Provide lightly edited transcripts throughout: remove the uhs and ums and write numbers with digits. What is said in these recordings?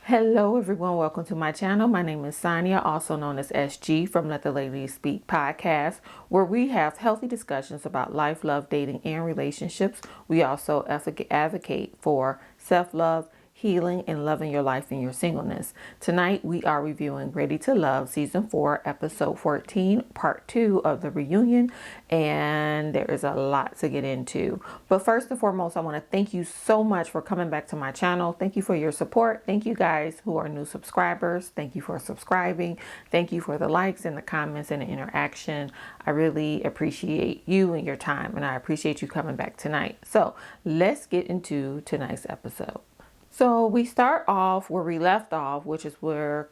Hello everyone, welcome to my channel. My name is Sonia, also known as SG from Let the Ladies Speak podcast, where we have healthy discussions about life, love, dating, and relationships. We also advocate for self-love, healing, and loving your life in your singleness. Tonight we are reviewing Ready to Love season 4 episode 14 part 2 of the reunion, and there is a lot to get into. But first and foremost, I want to thank you so much for coming back to my channel. Thank you for your support. Thank you guys who are new subscribers. Thank you for subscribing. Thank you for the likes and the comments and the interaction. I really appreciate you and your time, and I appreciate you coming back tonight. So let's get into tonight's episode. So we start off where we left off, which is where,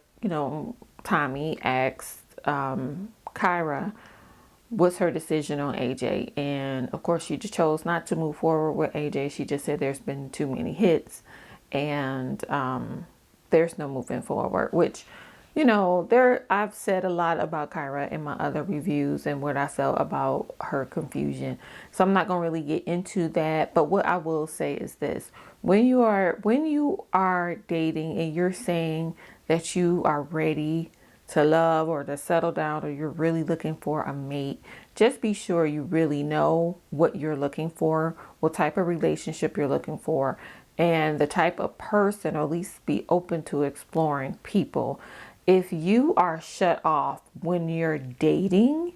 Tommy asked Kyra what's her decision on AJ. And of course, she just chose not to move forward with AJ. She just said there's been too many hits and there's no moving forward, which, I've said a lot about Kyra in my other reviews and what I felt about her confusion. So I'm not going to really get into that. But what I will say is this. When you are dating and you're saying that you are ready to love or to settle down, or you're really looking for a mate, just be sure you really know what you're looking for, what type of relationship you're looking for, and the type of person, or at least be open to exploring people. If you are shut off when you're dating,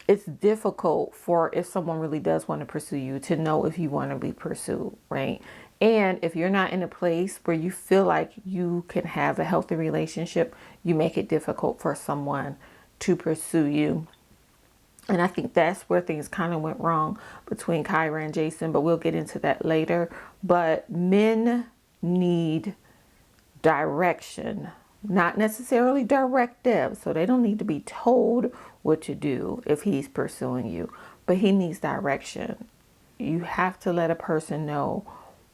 it's difficult for, if someone really does want to pursue you, to know if you want to be pursued, right? And if you're not in a place where you feel like you can have a healthy relationship, you make it difficult for someone to pursue you. And I think that's where things kind of went wrong between Kyra and Jason, but we'll get into that later. But men need direction, not necessarily directive. So they don't need to be told what to do if he's pursuing you, but he needs direction. You have to let a person know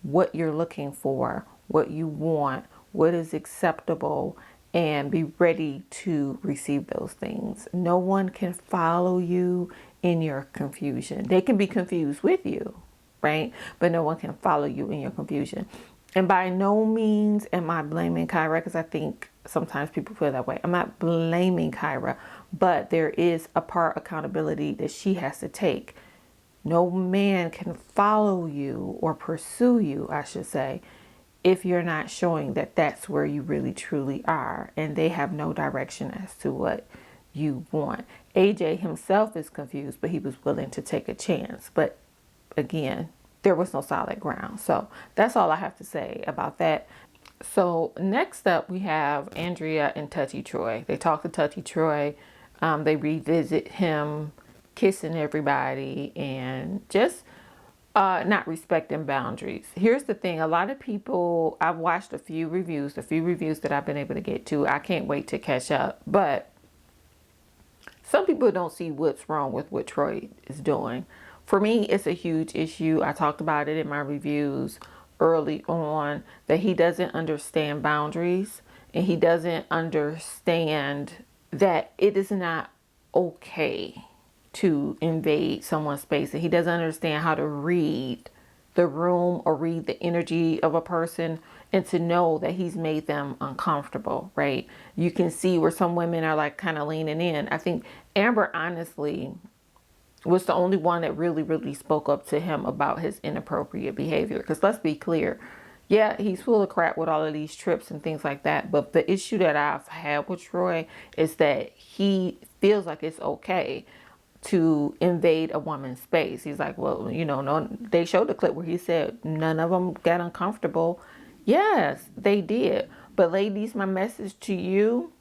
what you're looking for, what you want, what is acceptable, and be ready to receive those things. No one can follow you in your confusion. They can be confused with you, right? But no one can follow you in your confusion. And by no means am I blaming Kyra, because I think sometimes people feel that way. I'm not blaming Kyra, but there is a part accountability that she has to take. No man can follow you or pursue you, I should say, if you're not showing that that's where you really truly are, and they have no direction as to what you want. AJ himself is confused, but he was willing to take a chance. But again, there was no solid ground. So that's all I have to say about that. So next up, we have Andrea and Touchy Troy. They talk to Touchy Troy. They revisit him kissing everybody and just not respecting boundaries. Here's the thing. A lot of people, I've watched a few reviews that I've been able to get to. I can't wait to catch up. But some people don't see what's wrong with what Troy is doing. For me, it's a huge issue. I talked about it in my reviews early on, that he doesn't understand boundaries, and he doesn't understand that it is not okay to invade someone's space, and he doesn't understand how to read the room or read the energy of a person, and to know that he's made them uncomfortable, right? You can see where some women are like kind of leaning in. I think Amber honestly was the only one that really spoke up to him about his inappropriate behavior, because let's be clear, yeah, he's full of crap with all of these trips and things like that. But the issue that I've had with Troy is that he feels like it's okay to invade a woman's space. He's like, well, no, they showed the clip where he said none of them got uncomfortable. Yes, they did. But ladies, my message to you,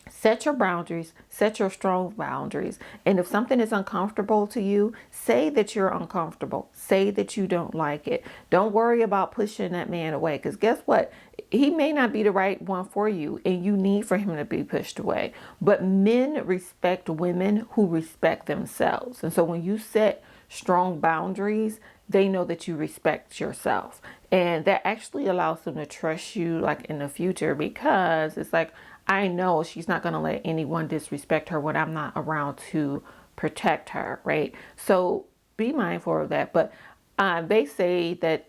set your boundaries, set your strong boundaries. And if something is uncomfortable to you, say that you're uncomfortable. Say that you don't like it. Don't worry about pushing that man away, because guess what? He may not be the right one for you, and you need for him to be pushed away. But men respect women who respect themselves. And so when you set strong boundaries, they know that you respect yourself. And that actually allows them to trust you like in the future, because it's like, I know she's not going to let anyone disrespect her when I'm not around to protect her, right? So be mindful of that. But they say that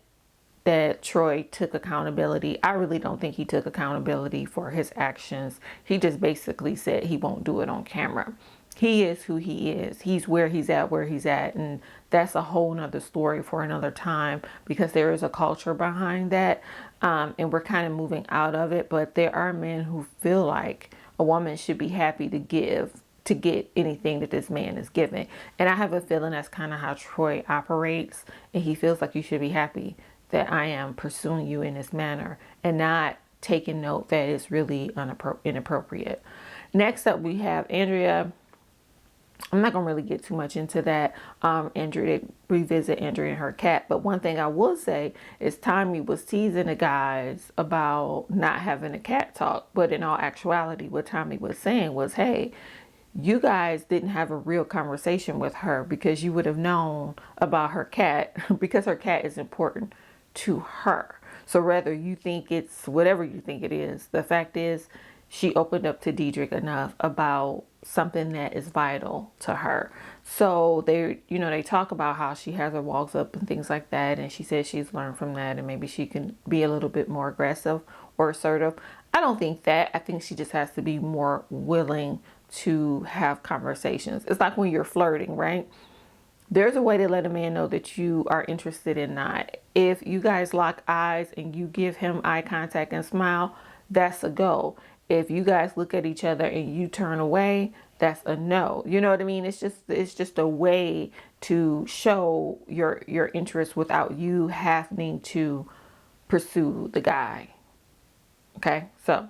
that Troy took accountability. I really don't think he took accountability for his actions. He just basically said he won't do it on camera. He is who he is. He's where he's at. And that's a whole nother story for another time, because there is a culture behind that. And we're kind of moving out of it. But there are men who feel like a woman should be happy to get anything that this man is giving. And I have a feeling that's kind of how Troy operates. And he feels like you should be happy that I am pursuing you in this manner, and not taking note that it's really inappropriate. Next up, we have Andrea. I'm not going to really get too much into that. Andrea, they revisit Andrea and her cat. But one thing I will say is Tommy was teasing the guys about not having a cat talk. But in all actuality, what Tommy was saying was, hey, you guys didn't have a real conversation with her, because you would have known about her cat because her cat is important to her. So whether you think it's whatever you think it is, the fact is she opened up to Diedrich enough about something that is vital to her. So they talk about how she has her walls up and things like that. And she says she's learned from that, and maybe she can be a little bit more aggressive or assertive. I don't think that. I think she just has to be more willing to have conversations. It's like when you're flirting, right? There's a way to let a man know that you are interested in not. If you guys lock eyes and you give him eye contact and smile, that's a go. If you guys look at each other and you turn away, that's a no. You know what I mean? It's just a way to show your interest without you having to pursue the guy. Okay, so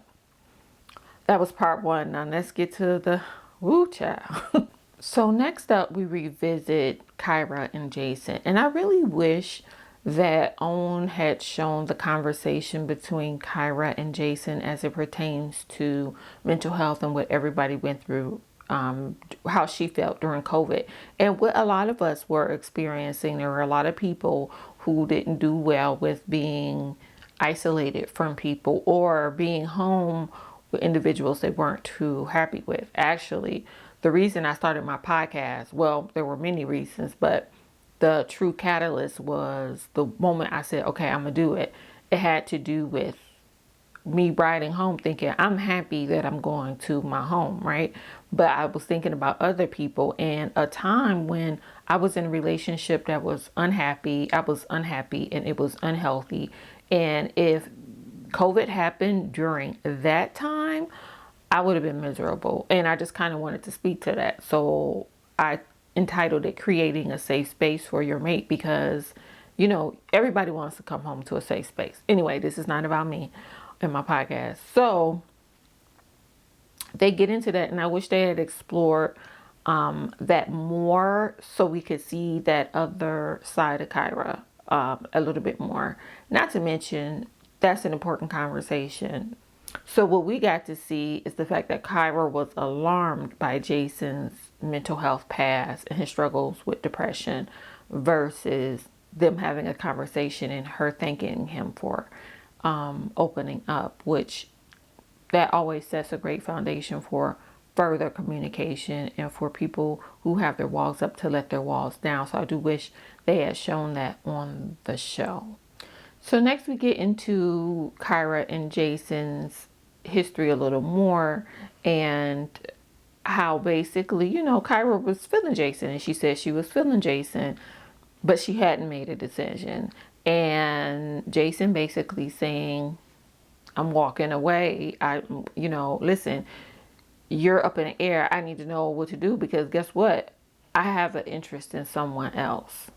that was part one. Now let's get to the woo child. So next up, we revisit Kyra and Jason. And I really wish that OWN had shown the conversation between Kyra and Jason as it pertains to mental health and what everybody went through, how she felt during COVID. And what a lot of us were experiencing. There were a lot of people who didn't do well with being isolated from people or being home with individuals they weren't too happy with. Actually, the reason I started my podcast, well, there were many reasons, but the true catalyst was the moment I said, okay, I'm going to do it. It had to do with me riding home thinking, I'm happy that I'm going to my home, right? But I was thinking about other people, and a time when I was in a relationship that was unhappy. I was unhappy and it was unhealthy. And if COVID happened during that time, I would have been miserable. And I just kind of wanted to speak to that. So I entitled it Creating a Safe Space for Your Mate, because, everybody wants to come home to a safe space. Anyway, this is not about me and my podcast. So they get into that, and I wish they had explored that more so we could see that other side of Kyra a little bit more. Not to mention, that's an important conversation. So what we got to see is the fact that Kyra was alarmed by Jason's mental health past and his struggles with depression, versus them having a conversation and her thanking him for opening up, which that always sets a great foundation for further communication and for people who have their walls up to let their walls down. So I do wish they had shown that on the show. So next we get into Kyra and Jason's history a little more, and how basically, Kyra was feeling Jason, and she said she was feeling Jason, but she hadn't made a decision. And Jason basically saying, I'm walking away. Listen, you're up in the air. I need to know what to do, because guess what? I have an interest in someone else,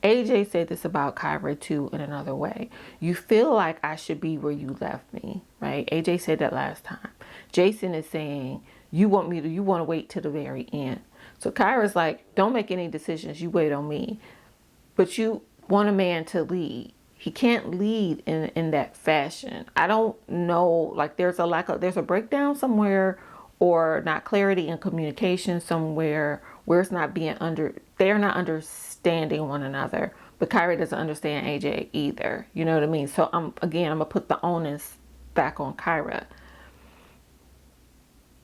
AJ said this about Kyra too in another way. You feel like I should be where you left me, right? AJ said that last time. Jason is saying, you want to wait till the very end. So Kyra's like, don't make any decisions. You wait on me. But you want a man to lead. He can't lead in that fashion. I don't know, like there's a breakdown somewhere, or not clarity in communication somewhere, where it's not they're not understanding one another. But Kyra doesn't understand AJ either. You know what I mean? So I'm going to put the onus back on Kyra.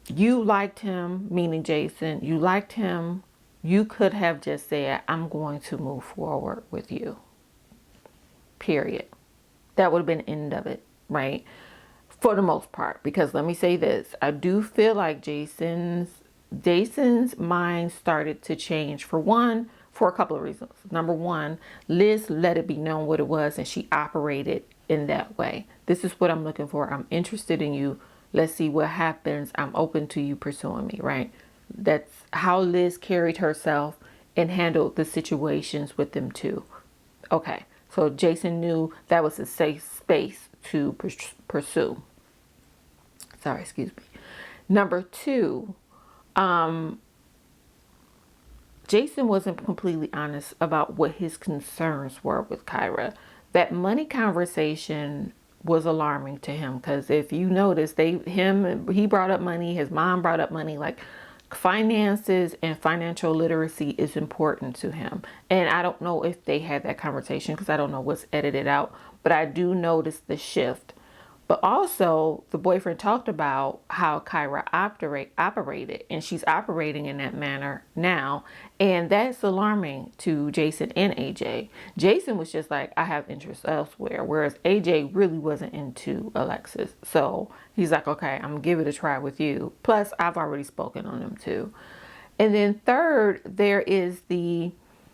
You liked him, meaning Jason. You liked him. You could have just said, I'm going to move forward with you. period. That would have been the end of it, right? For the most part, because let me say this, I do feel like Jason's mind started to change, for a couple of reasons. Number one, Liz let it be known what it was, and she operated in that way. This is what I'm looking for. I'm interested in you. Let's see what happens. I'm open to you pursuing me, right? That's how Liz carried herself and handled the situations with them too. Okay, so Jason knew that was a safe space to pursue. Sorry, excuse me. Number two, Jason wasn't completely honest about what his concerns were with Kyra. That money conversation was alarming to him, because if you notice, he brought up money, his mom brought up money, like finances and financial literacy is important to him. And I don't know if they had that conversation because I don't know what's edited out, but I do notice the shift. But also, the boyfriend talked about how Kyra operated, and she's operating in that manner now. And that's alarming to Jason and AJ. Jason was just like, I have interests elsewhere, whereas AJ really wasn't into Alexis. So he's like, okay, I'm going to give it a try with you. Plus, I've already spoken on him too. And then third, and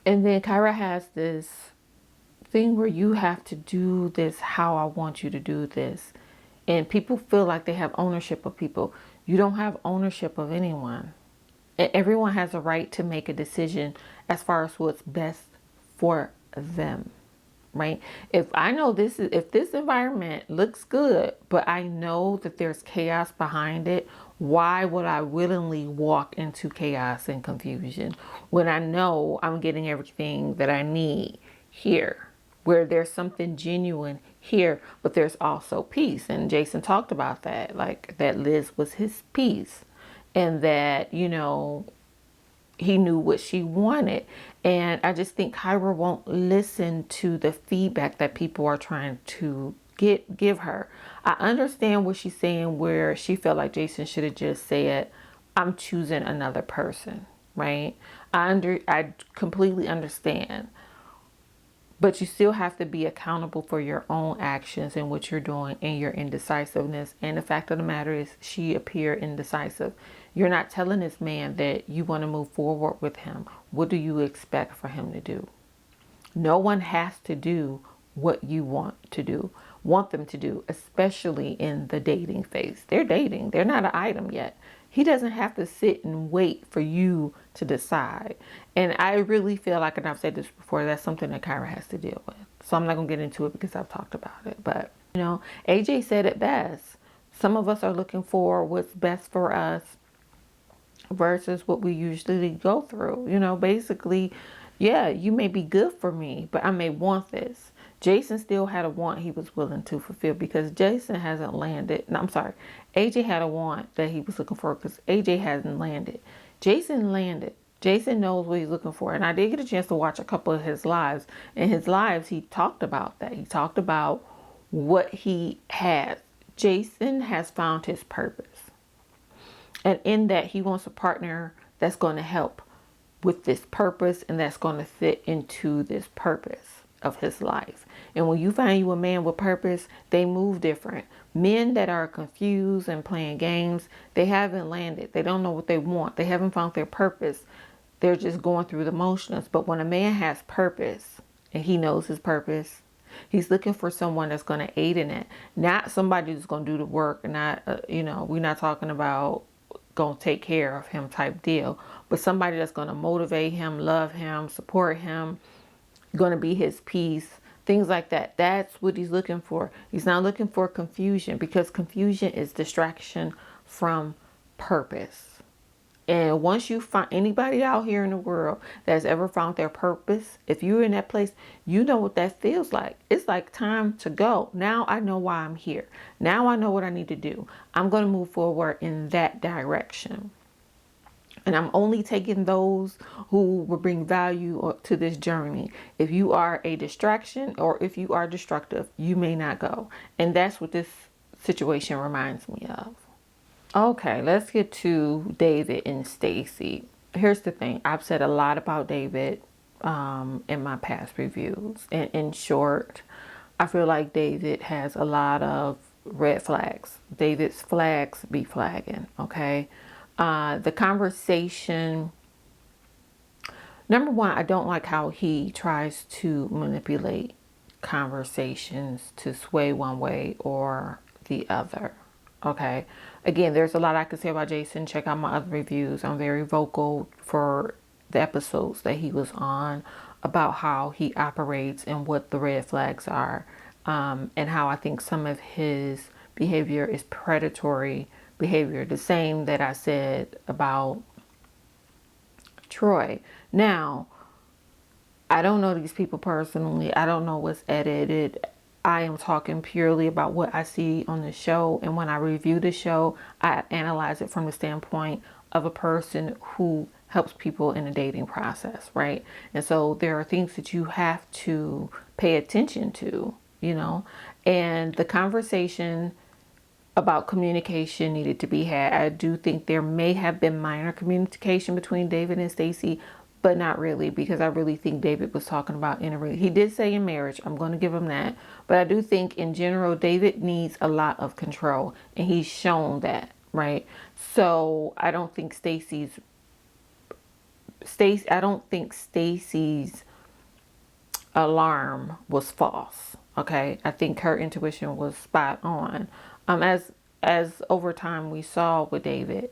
then Kyra has this thing where you have to do this how I want you to do this. And people feel like they have ownership of people. You don't have ownership of anyone. And everyone has a right to make a decision as far as what's best for them, right? If this environment looks good, but I know that there's chaos behind it, why would I willingly walk into chaos and confusion when I know I'm getting everything that I need here? Where there's something genuine here, but there's also peace. And Jason talked about that, like that Liz was his peace, and that, he knew what she wanted. And I just think Kyra won't listen to the feedback that people are trying to give her. I understand what she's saying, where she felt like Jason should have just said, I'm choosing another person, right? I completely understand. But you still have to be accountable for your own actions and what you're doing and your indecisiveness. And the fact of the matter is, she appeared indecisive. You're not telling this man that you want to move forward with him. What do you expect for him to do? No one has to do what you want them to do, especially in the dating phase. They're dating. They're not an item yet. He doesn't have to sit and wait for you to decide. And I really feel like, and I've said this before, that's something that Kyra has to deal with. So I'm not going to get into it because I've talked about it. But, AJ said it best. Some of us are looking for what's best for us versus what we usually go through. Basically, yeah, you may be good for me, but I may want this. Jason still had a want he was willing to fulfill, because Jason hasn't landed. No, I'm sorry. AJ had a want that he was looking for because AJ hasn't landed. Jason landed. Jason knows what he's looking for. And I did get a chance to watch a couple of his lives. In his lives, he talked about that. He talked about what he has. Jason has found his purpose. And in that, he wants a partner that's going to help with this purpose and that's going to fit into this purpose of his life. And when you find you a man with purpose, they move different. Men that are confused and playing games, they haven't landed. They don't know what they want. They haven't found their purpose. They're just going through the motions. But when a man has purpose and he knows his purpose, he's looking for someone that's going to aid in it. Not somebody who's going to do the work. Not, we're not talking about going to take care of him type deal, but somebody that's going to motivate him, love him, support him, going to be his peace, things like that. That's what he's looking for. He's not looking for confusion, because confusion is distraction from purpose. And once you find anybody out here in the world that's ever found their purpose, if you're in that place, you know what that feels like. It's like time to go. Now I know why I'm here. Now I know what I need to do. I'm going to move forward in that direction. And I'm only taking those who will bring value to this journey. If you are a distraction or if you are destructive, you may not go. And that's what this situation reminds me of. Okay, let's get to David and Stacy. Here's the thing. I've said a lot about David in my past reviews. And in short, I feel like David has a lot of red flags. David's flags be flagging, okay? The conversation, number one, I don't like how he tries to manipulate conversations to sway one way or the other, okay? Again, there's a lot I could say about Jason. Check out my other reviews. I'm very vocal for the episodes that he was on about how he operates and what the red flags are, and how I think some of his behavior is predatory behavior, the same that I said about Troy. Now, I don't know these people personally. I don't know what's edited. I am talking purely about what I see on the show. And when I review the show, I analyze it from the standpoint of a person who helps people in the dating process, right? And so there are things that you have to pay attention to, you know, and the conversation about communication needed to be had. I do think there may have been minor communication between David and Stacy, but not really, because I really think David was talking about he did say in marriage, I'm going to give him that, but I do think in general David needs a lot of control, and he's shown that, right? So I don't think Stacy's alarm was false. Okay, I think her intuition was spot on. As over time we saw with David.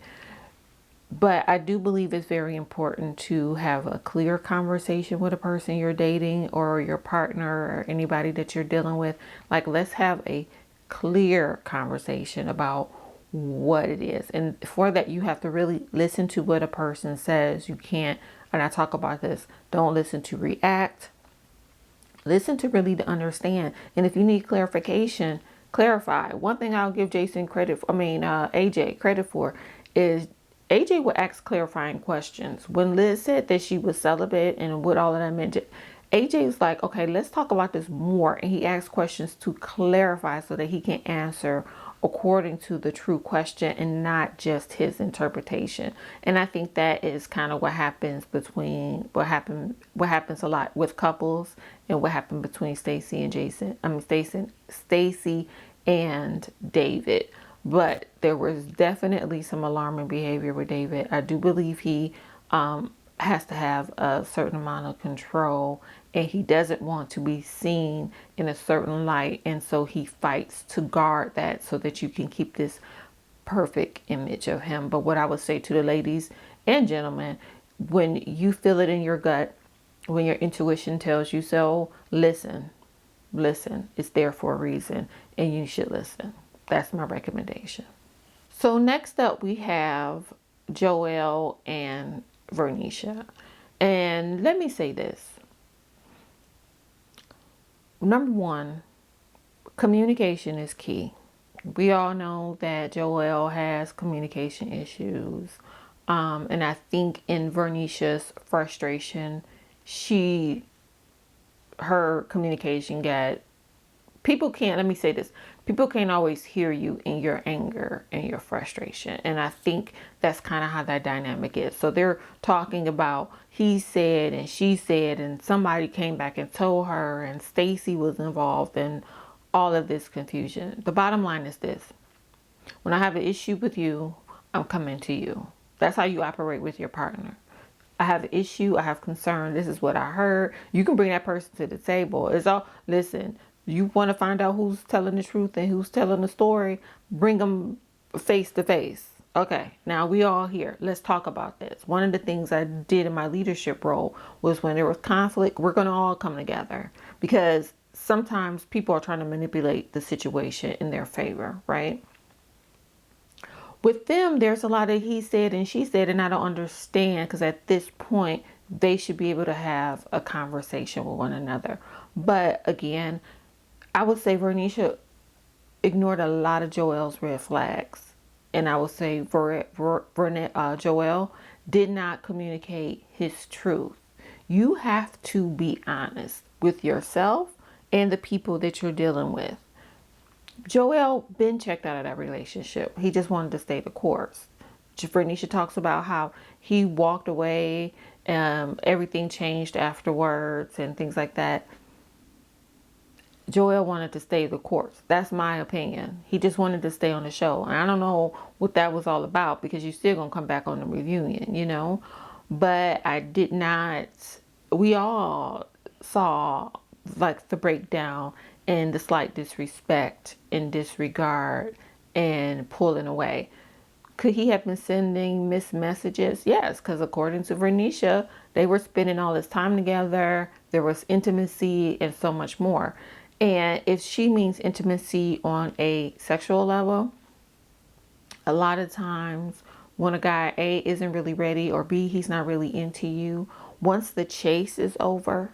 But I do believe it's very important to have a clear conversation with a person you're dating or your partner or anybody that you're dealing with. Like, let's have a clear conversation about what it is. And for that, you have to really listen to what a person says. You can't, and I talk about this, don't listen to react. Listen to really to understand. And if you need clarification, clarify. One thing I'll give Jason credit for, AJ credit for, is AJ would ask clarifying questions. When Liz said that she was celibate and what all of that meant, AJ was like, okay, let's talk about this more. And he asked questions to clarify so that he can answer according to the true question and not just his interpretation. And I think that is kind of what happens a lot with couples, and what happened between Stacy and Jason. Stacy and David. But there was definitely some alarming behavior with David. I do believe he has to have a certain amount of control, and he doesn't want to be seen in a certain light. And so he fights to guard that so that you can keep this perfect image of him. But what I would say to the ladies and gentlemen, when you feel it in your gut, when your intuition tells you so, listen. It's there for a reason, and you should listen. That's my recommendation. So next up we have Joelle and Vernicia. And let me say this. Number one, communication is key. We all know that Joelle has communication issues. And I think in Vernicia's frustration, her communication got, let me say this, people can't always hear you in your anger and your frustration. And I think that's kind of how that dynamic is. So they're talking about he said and she said, and somebody came back and told her, and Stacy was involved in all of this confusion. The bottom line is this. When I have an issue with you, I'm coming to you. That's how you operate with your partner. I have an issue, I have concern, this is what I heard. You can bring that person to the table. Listen, you want to find out who's telling the truth and who's telling the story, bring them face to face. Okay, now we all here. Let's talk about this. One of the things I did in my leadership role was when there was conflict, we're going to all come together, because sometimes people are trying to manipulate the situation in their favor, right? With them, there's a lot of he said and she said, and I don't understand, because at this point, they should be able to have a conversation with one another. But again, I would say Vernicia ignored a lot of Joelle's red flags. And I would say Joelle did not communicate his truth. You have to be honest with yourself and the people that you're dealing with. Joelle been checked out of that relationship. He just wanted to stay the course. Vernicia talks about how he walked away, everything changed afterwards and things like that. Joelle wanted to stay the course. That's my opinion. He just wanted to stay on the show. And I don't know what that was all about, because you're still going to come back on the reunion. But I did not, we all saw like the breakdown and the slight disrespect and disregard and pulling away. Could he have been sending missed messages? Yes, because according to Vernicia, they were spending all this time together. There was intimacy and so much more. And if she means intimacy on a sexual level, a lot of times when a guy A isn't really ready, or B, he's not really into you, once the chase is over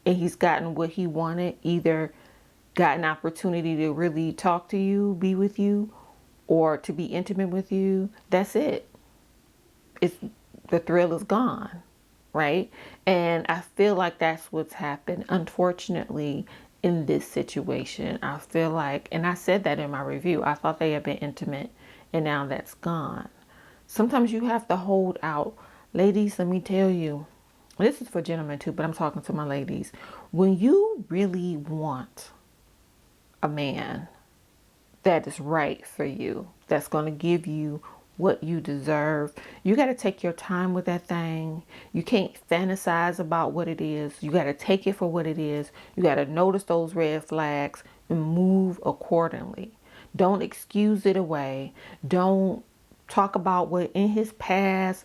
and he's gotten what he wanted, either got an opportunity to really talk to you, be with you, or to be intimate with you, that's it. It's, the thrill is gone, right? And I feel like that's what's happened, unfortunately, in this situation. I feel like, and I said that in my review, I thought they had been intimate, and now that's gone. Sometimes you have to hold out. Ladies, let me tell you, this is for gentlemen too, but I'm talking to my ladies. When you really want a man that is right for you, that's going to give you what you deserve, you got to take your time with that thing. You can't fantasize about what it is. You got to take it for what it is. You got to notice those red flags and move accordingly. Don't excuse it away. Don't talk about what in his past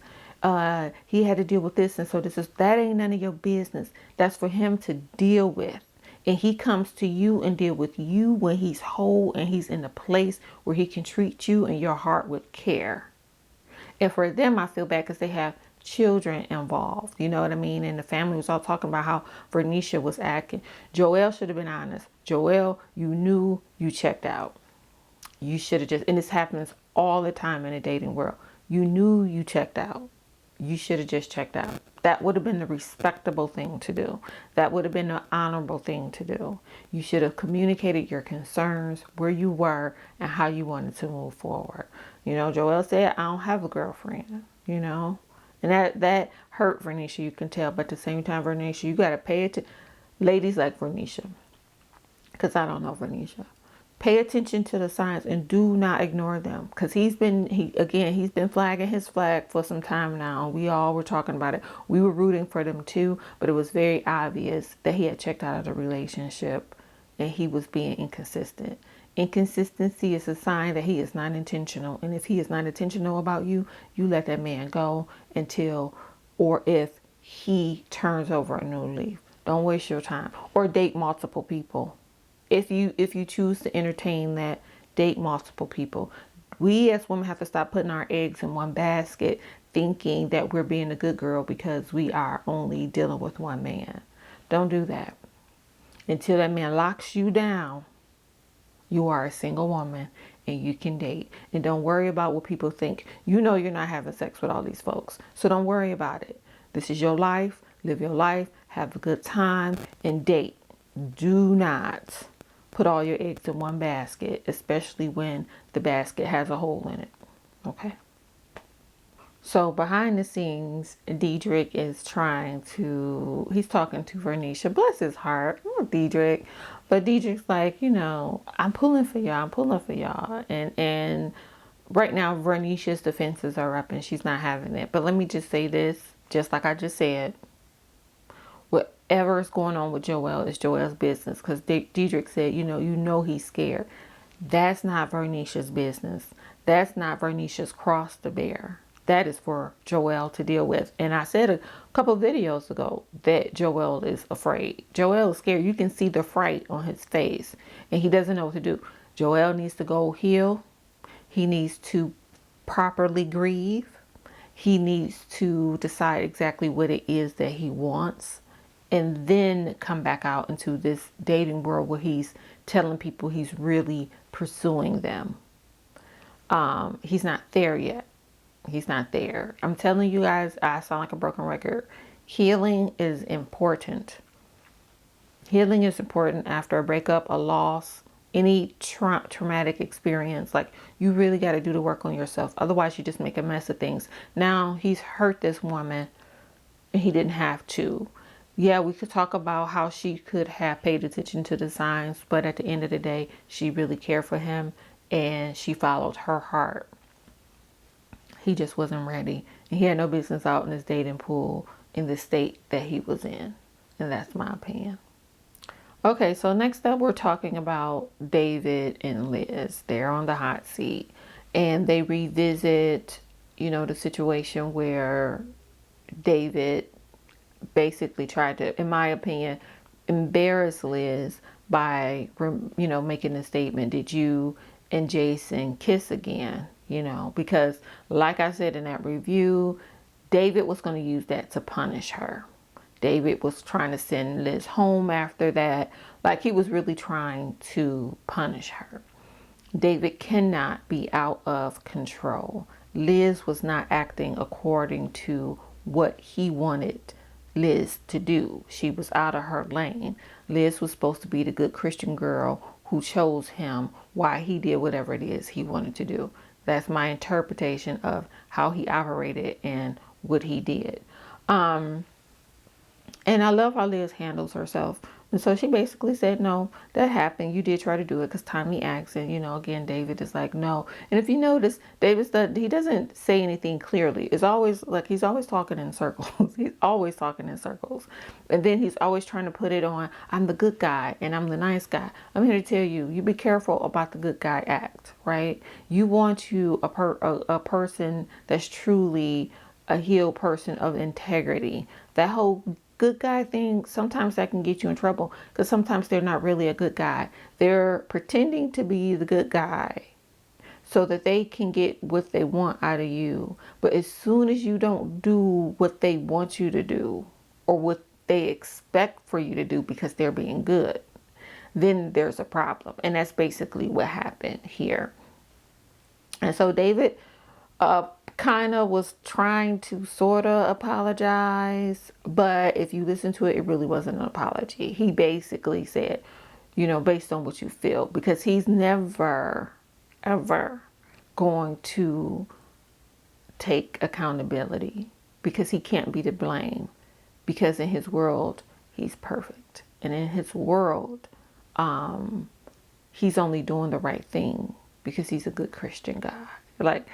he had to deal with this, and so that ain't none of your business. That's for him to deal with. And he comes to you and deal with you when he's whole and he's in a place where he can treat you and your heart with care. And for them, I feel bad because they have children involved. You know what I mean? And the family was all talking about how Vernicia was acting. Joelle should have been honest. Joelle, you knew you checked out. You should have just, and this happens all the time in the dating world. You knew you checked out. You should have just checked out. That would have been the respectable thing to do. That would have been the honorable thing to do. You should have communicated your concerns, where you were, and how you wanted to move forward. Joelle said, I don't have a girlfriend, and that hurt Vernicia, you can tell. But at the same time, Vernicia, you got to pay it to ladies like Vernicia, because I don't know Vernicia. Pay attention to the signs and do not ignore them, because he's been flagging his flag for some time now. We all were talking about it. We were rooting for them too, but it was very obvious that he had checked out of the relationship and he was being inconsistent. Inconsistency is a sign that he is not intentional. And if he is not intentional about you, you let that man go until, or if he turns over a new leaf. Don't waste your time, or date multiple people. If you choose to entertain that, date multiple people. We as women have to stop putting our eggs in one basket, thinking that we're being a good girl because we are only dealing with one man. Don't do that. Until that man locks you down, you are a single woman and you can date. And don't worry about what people think. You're not having sex with all these folks, so don't worry about it. This is your life. Live your life. Have a good time and date. Do not put all your eggs in one basket, especially when the basket has a hole in it. Okay? So behind the scenes, Diedrich is he's talking to Vernicia. Bless his heart. Diedrich. But Diedrich's like, I'm pulling for y'all. And right now, Vernicia's defenses are up and she's not having it. But let me just say this, just like I just said. Whatever is going on with Joelle is Joelle's business, because Diedrich said, he's scared. That's not Vernicia's business. That's not Vernicia's cross to bear. That is for Joelle to deal with. And I said a couple of videos ago that Joelle is afraid. Joelle is scared. You can see the fright on his face, and he doesn't know what to do. Joelle needs to go heal. He needs to properly grieve. He needs to decide exactly what it is that he wants, and then come back out into this dating world where he's telling people he's really pursuing them. He's not there yet. He's not there. I'm telling you guys, I sound like a broken record. Healing is important. Healing is important after a breakup, a loss, any traumatic experience. Like, you really got to do the work on yourself. Otherwise, you just make a mess of things. Now, he's hurt this woman and he didn't have to. yeah, we could talk about how she could have paid attention to the signs, but at the end of the day, she really cared for him and she followed her heart. He just wasn't ready. And he had no business out in his dating pool in the state that he was in. And that's my opinion. Okay, so next up, we're talking about David and Liz. They're on the hot seat and they revisit, the situation where David basically tried to, in my opinion, embarrass Liz by, making the statement, did you and Jason kiss again? Because like I said in that review, David was going to use that to punish her. David was trying to send Liz home after that. Like he was really trying to punish her. David cannot be out of control. Liz was not acting according to what he wanted Liz to do. She was out of her lane. Liz was supposed to be the good Christian girl who chose him while he did whatever it is he wanted to do. That's my interpretation of how he operated and what he did. And I love how Liz handles herself. And so she basically said, no, that happened. You did try to do it because Tommy asked. And, again, David is like, no. And if you notice, he doesn't say anything clearly. It's always like he's always talking in circles. He's always talking in circles. And then he's always trying to put it on, I'm the good guy and I'm the nice guy. I'm here to tell you, you be careful about the good guy act, right? You want a person that's truly a healed person of integrity. That whole good guy thing, sometimes that can get you in trouble because sometimes they're not really a good guy. They're pretending to be the good guy so that they can get what they want out of you. But as soon as you don't do what they want you to do or what they expect for you to do because they're being good, then there's a problem. And that's basically what happened here. And so David kind of was trying to sort of apologize, but if you listen to it, it really wasn't an apology. He basically said, based on what you feel, because he's never, ever going to take accountability because he can't be to blame, because in his world, he's perfect. And in his world, he's only doing the right thing because he's a good Christian guy. Like,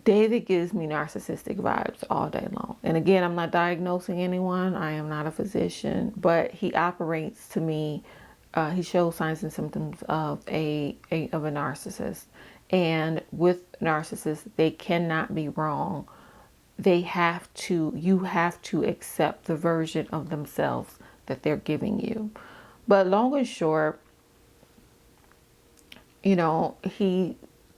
David gives me narcissistic vibes all day long. And again, I'm not diagnosing anyone. I am not a physician, but he operates to me. He shows signs and symptoms of a narcissist. And with narcissists, they cannot be wrong. You have to accept the version of themselves that they're giving you. But long and short, he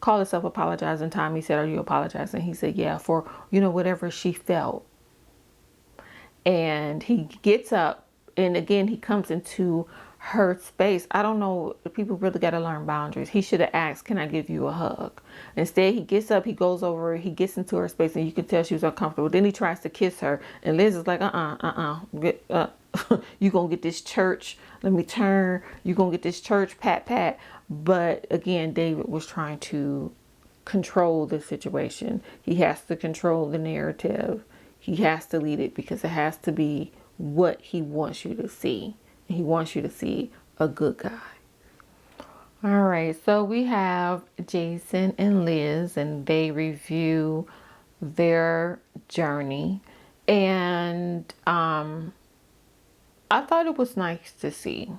called himself apologizing. Tommy said, are you apologizing? He said, yeah, for, whatever she felt. And he gets up and again, he comes into her space. I don't know. People really got to learn boundaries. He should have asked, can I give you a hug? Instead, he gets up, he goes over, he gets into her space and you can tell she was uncomfortable. Then he tries to kiss her and Liz is like, you gonna get this church. Let me turn. You gonna get this church, pat. But again, David was trying to control the situation. He has to control the narrative. He has to lead it because it has to be what he wants you to see. He wants you to see a good guy. All right, so we have Jason and Liz, and they review their journey. And I thought it was nice to see.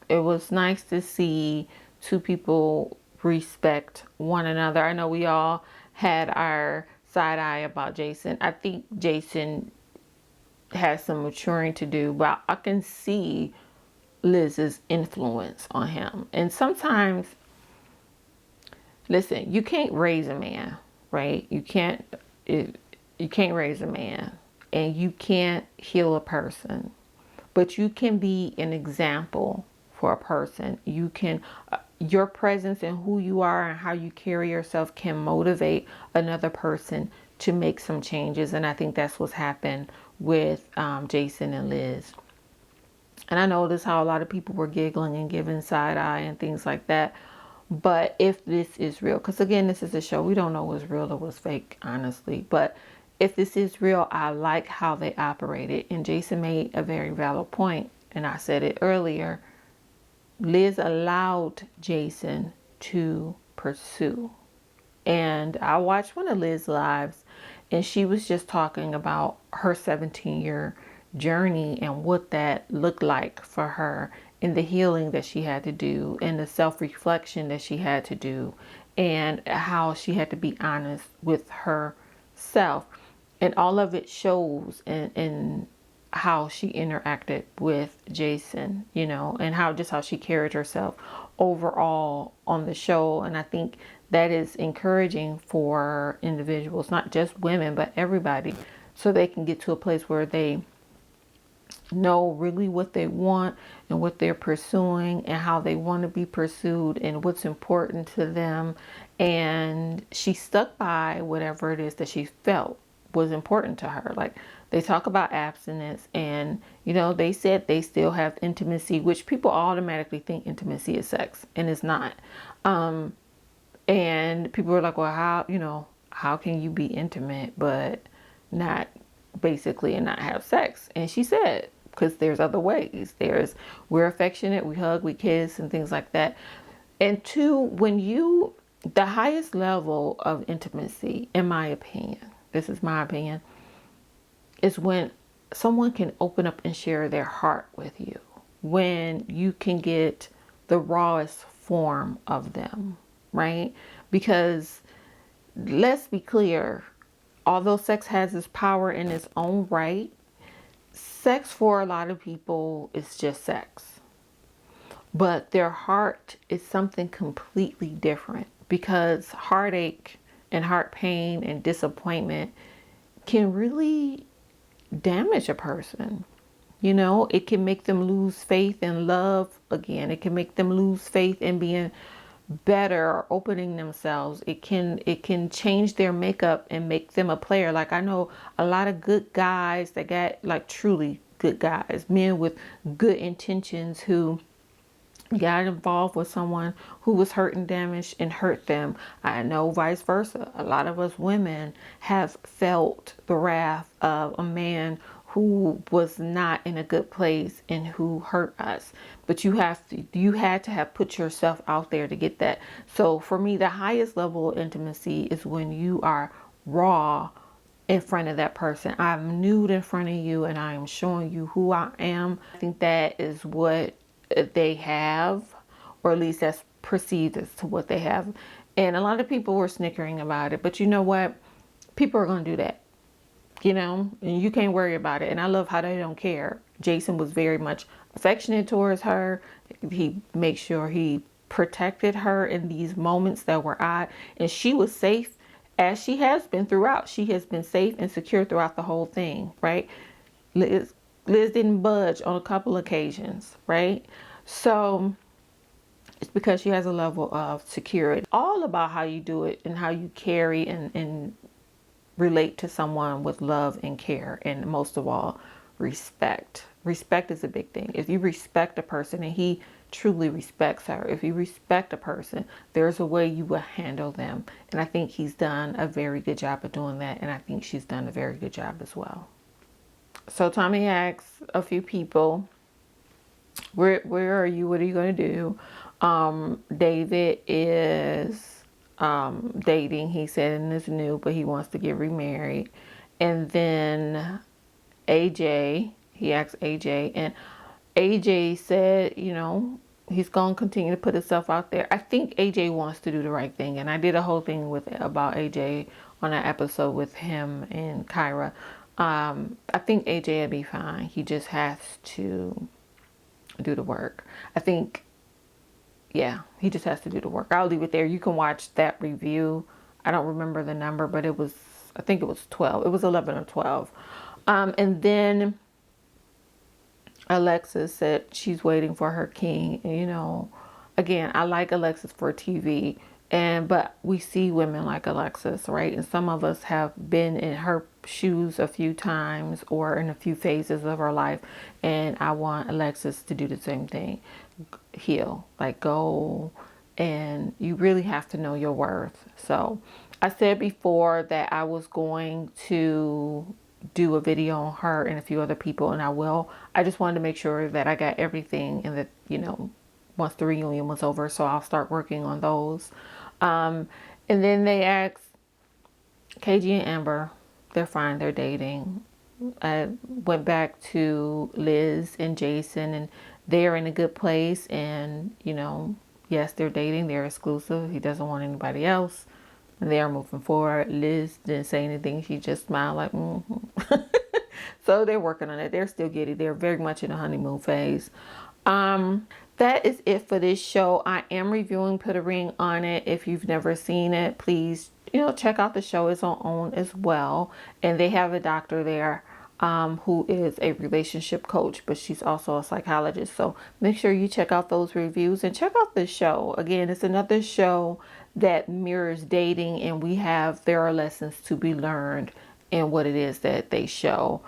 It was nice to see two people respect one another. I know we all had our side eye about Jason. I think Jason has some maturing to do, but I can see Liz's influence on him. And sometimes, listen, you can't raise a man, right? You can't raise a man and you can't heal a person, but you can be an example for a person. You can, your presence and who you are and how you carry yourself can motivate another person to make some changes. And I think that's what's happened with Jason and Liz. And I noticed how a lot of people were giggling and giving side eye and things like that. But if this is real, because again, this is a show, we don't know what's real or what's fake, honestly. But if this is real, I like how they operated. And Jason made a very valid point, and I said it earlier. Liz allowed Jason to pursue. And I watched one of Liz's lives, and she was just talking about her 17-year journey and what that looked like for her, and the healing that she had to do, and the self-reflection that she had to do, and how she had to be honest with herself. And all of it shows in how she interacted with Jason, and how she carried herself overall on the show. And I think that is encouraging for individuals, not just women, but everybody, so they can get to a place where they know really what they want and what they're pursuing and how they want to be pursued and what's important to them. And she stuck by whatever it is that she felt was important to her. Like, they talk about abstinence, and they said they still have intimacy, which people automatically think intimacy is sex, and it's not. And people are like, well, how can you be intimate but not basically and not have sex? And she said, because there's other ways. We're affectionate, we hug, we kiss, and things like that. And two, the highest level of intimacy, in my opinion, this is my opinion, is when someone can open up and share their heart with you. When you can get the rawest form of them, right? Because let's be clear, although sex has its power in its own right, sex for a lot of people is just sex. But their heart is something completely different, because heartache and heart pain and disappointment can really damage a person. It can make them lose faith in love again. It can make them lose faith in being better or opening themselves. It can change their makeup and make them a player. Like, I know a lot of good guys that got, like, truly good guys, men with good intentions, who got involved with someone who was hurt and damaged and hurt them. I know vice versa. A lot of us women have felt the wrath of a man who was not in a good place and who hurt us. But you had to have put yourself out there to get that. So for me, the highest level of intimacy is when you are raw in front of that person. I'm nude in front of you and I am showing you who I am. I think that is what they have, or at least that's perceived as to what they have. And a lot of people were snickering about it, but you know what? People are going to do that, and you can't worry about it. And I love how they don't care. Jason was very much affectionate towards her. He made sure he protected her in these moments that were odd, and she was safe, as she has been throughout. She has been safe and secure throughout the whole thing, right? Liz didn't budge on a couple occasions, right? So it's because she has a level of security. All about how you do it and how you carry and relate to someone with love and care, and most of all, respect. Respect is a big thing. If you respect a person, and he truly respects her, if you respect a person, there's a way you will handle them. And I think he's done a very good job of doing that, and I think she's done a very good job as well. So Tommy asked a few people, where are you? What are you going to do? David is dating, he said, and is new, but he wants to get remarried. And then AJ, he asked AJ, and AJ said, he's going to continue to put himself out there. I think AJ wants to do the right thing. And I did a whole thing about AJ on an episode with him and Kyra. I think AJ will be fine. He just has to do the work. I think, yeah, he just has to do the work. I'll leave it there. You can watch that review. I don't remember the number, but I think it was 12. It was 11 or 12. And then Alexis said she's waiting for her king. And, again, I like Alexis for TV. But we see women like Alexis, right? And some of us have been in her shoes a few times or in a few phases of our life. And I want Alexis to do the same thing. Heal. Like, go and you really have to know your worth. So I said before that I was going to do a video on her and a few other people, and I will. I just wanted to make sure that I got everything, and that, you know, once the reunion was over, so I'll start working on those. And then they asked KG and Amber, they're fine, they're dating. I went back to Liz and Jason, and they're in a good place, and, you know, yes, they're dating, they're exclusive, he doesn't want anybody else, and they are moving forward. Liz didn't say anything, she just smiled like, mm-hmm. So they're working on it, they're still getting, they're very much in a honeymoon phase. That is it for this show. I am reviewing Put a Ring on It. If you've never seen it, please, you know, check out the show. It's on OWN as well. And they have a doctor there who is a relationship coach, but she's also a psychologist. So make sure you check out those reviews and check out this show. Again, it's another show that mirrors dating, and there are lessons to be learned in what it is that they show.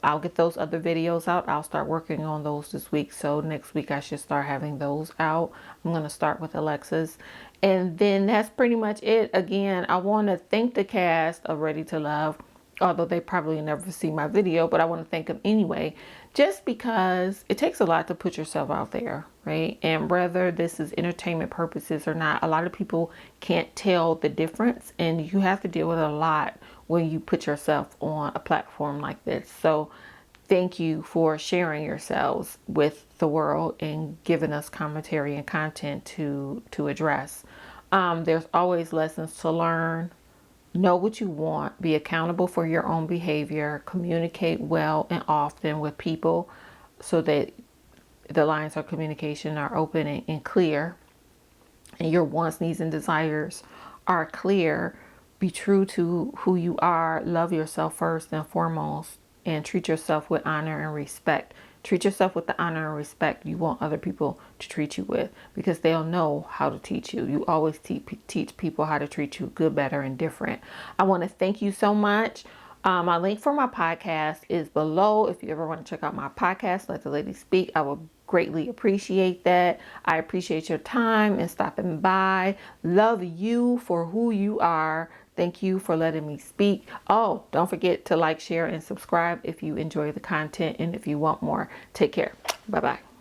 I'll get those other videos out. I'll start working on those this week. So next week I should start having those out. I'm going to start with Alexis. And then that's pretty much it. Again, I want to thank the cast of Ready to Love, although they probably never see my video, but I want to thank them anyway, just because it takes a lot to put yourself out there, right? And whether this is entertainment purposes or not, a lot of people can't tell the difference, and you have to deal with a lot when you put yourself on a platform like this. So thank you for sharing yourselves with the world and giving us commentary and content to address. There's always lessons to learn. Know what you want. Be accountable for your own behavior. Communicate well and often with people so that the lines of communication are open and clear. And your wants, needs, and desires are clear. Be true to who you are. Love yourself first and foremost. And treat yourself with honor and respect. Treat yourself with the honor and respect you want other people to treat you with, because they'll know how to teach you. You always teach people how to treat you good, better, and different. I want to thank you so much. My link for my podcast is below. If you ever want to check out my podcast, Let the Lady Speak, I will greatly appreciate that. I appreciate your time and stopping by. Love you for who you are. Thank you for letting me speak. Oh, don't forget to like, share, and subscribe if you enjoy the content and if you want more. Take care. Bye-bye.